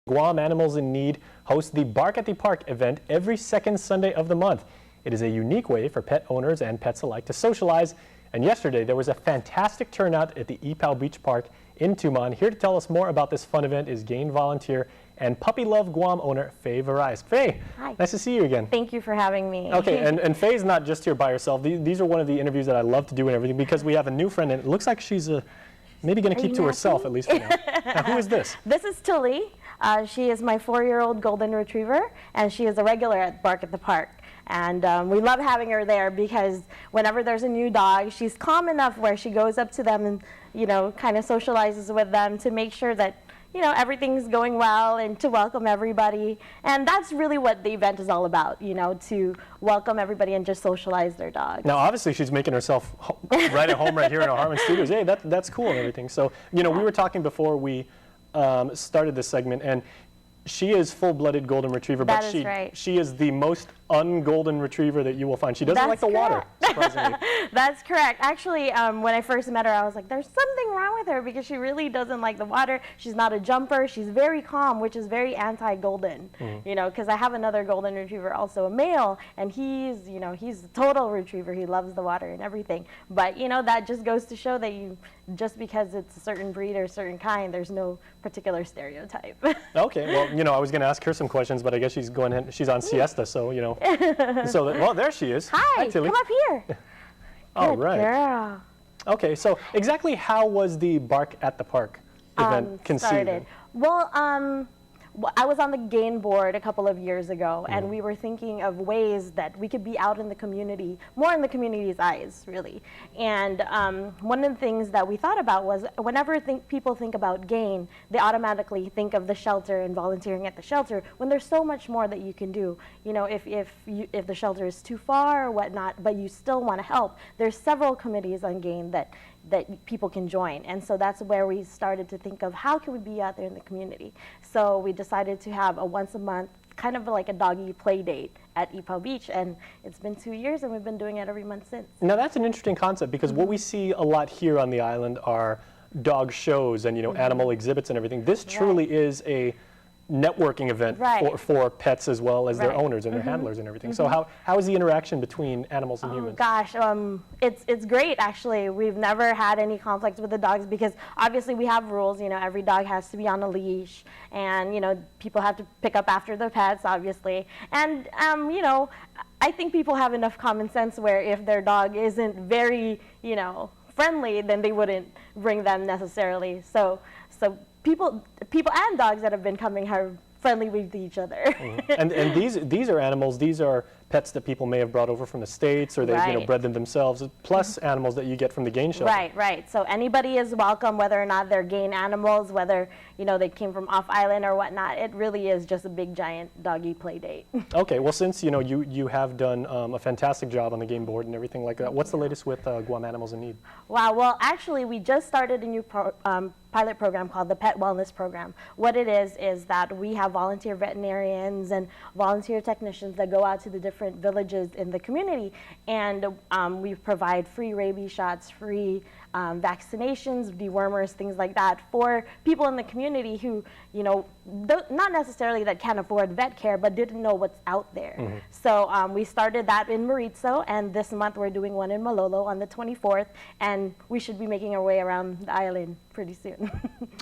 Guam Animals in Need hosts the Bark at the Park event every second Sunday of the month. It is a unique way for pet owners and pets alike to socialize. And yesterday there was a fantastic turnout at the Ipao Beach Park in Tumon. Here to tell us more about this fun event is GAIN volunteer and Puppy Love Guam owner Faye Varias. Faye, hi. Nice to see you again. Thank you for having me. Okay, and Faye's not just here by herself. These are one of the interviews that I love to do and everything because we have a new friend and it looks like she's maybe going to keep to herself at least for now. Now, who is this? This is Tilly. She is my 4-year-old golden retriever, and she is a regular at Bark at the Park. And we love having her there because whenever there's a new dog, she's calm enough where she goes up to them and, you know, kind of socializes with them to make sure that, you know, everything's going well and to welcome everybody. And that's really what the event is all about, you know, to welcome everybody and just socialize their dog. Now, obviously, she's making herself right at home right here in our Harmon Studios. Hey, that's cool and everything. So, you know, we were talking before we started this segment, and she is full-blooded golden retriever, but she is the most un-golden retriever that you will find. She doesn't like the water, surprisingly. That's correct. Actually, when I first met her, I was like, there's something wrong with her because she really doesn't like the water. She's not a jumper. She's very calm, which is very anti-golden, you know, because I have another golden retriever, also a male, and he's, you know, he's a total retriever. He loves the water and everything. But, you know, that just goes to show that just because it's a certain breed or a certain kind, there's no particular stereotype. Okay, well, you know, I was going to ask her some questions, but I guess she's going ahead, she's on siesta, so, you know. Well, there she is. Hi, Tilly. come up here. All right. Girl. Okay, so exactly how was the Bark at the Park event conceived? Well, I was on the GAIN board a couple of years ago, and we were thinking of ways that we could be out in the community, more in the community's eyes, really. And one of the things that we thought about was whenever people think about GAIN, they automatically think of the shelter and volunteering at the shelter, when there's so much more that you can do. You know, if the shelter is too far or whatnot, but you still want to help, there's several committees on GAIN that people can join. And so that's where we started to think of how can we be out there in the community. So we decided to have a once a month, kind of like a doggy play date at Ipao Beach, and it's been 2 years and we've been doing it every month since. Now that's an interesting concept because what we see a lot here on the island are dog shows and, you know, animal exhibits and everything. This truly is a networking event for pets as well as their owners and their handlers and everything. So how is the interaction between animals and humans? Gosh, it's great actually. We've never had any conflicts with the dogs because obviously we have rules. You know, every dog has to be on a leash, and you know, people have to pick up after their pets, obviously. And you know, I think people have enough common sense where if their dog isn't very, you know, friendly, then they wouldn't bring them necessarily. So people and dogs that have been coming are friendly with each other. And these are animals. These are pets that people may have brought over from the States, or they you know, bred them themselves. Plus animals that you get from the GAIN shelter. Right. So anybody is welcome, whether or not they're GAIN animals, whether you know they came from off island or whatnot. It really is just a big giant doggy play date. Okay. Well, since you know you have done a fantastic job on the GAIN board and everything like that, what's the latest with Guam Animals in Need? Wow. Well, actually, we just started a new pilot program called the Pet Wellness Program. What it is that we have volunteer veterinarians and volunteer technicians that go out to the different villages in the community, and we provide free rabies shots, free vaccinations, dewormers, things like that for people in the community who, you know, not necessarily that can't afford vet care, but didn't know what's out there. So we started that in Maritzo, and this month we're doing one in Malolo on the 24th, and we should be making our way around the island pretty soon.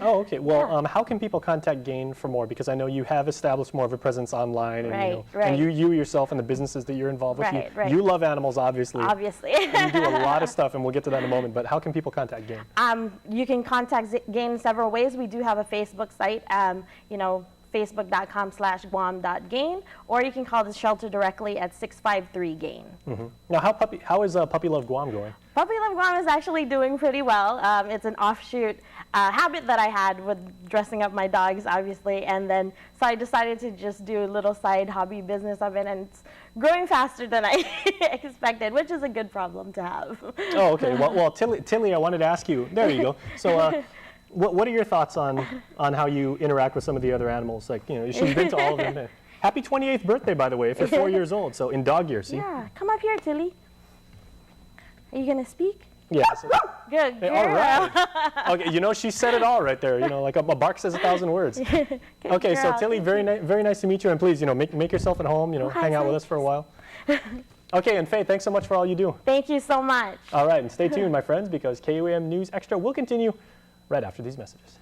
Oh, okay. Well, how can people contact GAIN for more? Because I know you have established more of a presence online, and you know, and you yourself and the businesses that you're involved with. You love animals, obviously. Obviously. And you do a lot of stuff, and we'll get to that in a moment. But how can people contact GAIN? You can contact GAIN several ways. We do have a Facebook site, you know, facebook.com/guam.gain, or you can call the shelter directly at 653-GAIN. Now, how is Puppy Love Guam going? Puppy Love Guam is actually doing pretty well. It's an offshoot habit that I had with dressing up my dogs, obviously, and then so I decided to just do a little side hobby business of it, and it's growing faster than I expected, which is a good problem to have. Oh, okay. Well, Tilly, I wanted to ask you. There you go. So. What are your thoughts on how you interact with some of the other animals? Like, you know, she's been to all of them. Happy 28th birthday, by the way, if you're 4 years old. So in dog year, see? Yeah, come up here, Tilly. Are you gonna speak? Yeah. So, Good hey, girl. all right. Okay, you know, she said it all right there. You know, like a bark says 1,000 words. Good Okay, so girl. Tilly, very nice to meet you, and please, you know, make yourself at home. You know, Okay, hang out with us for a while. Okay, and Faye, thanks so much for all you do. Thank you so much. All right, and stay tuned, my friends, because KUAM News Extra will continue right after these messages.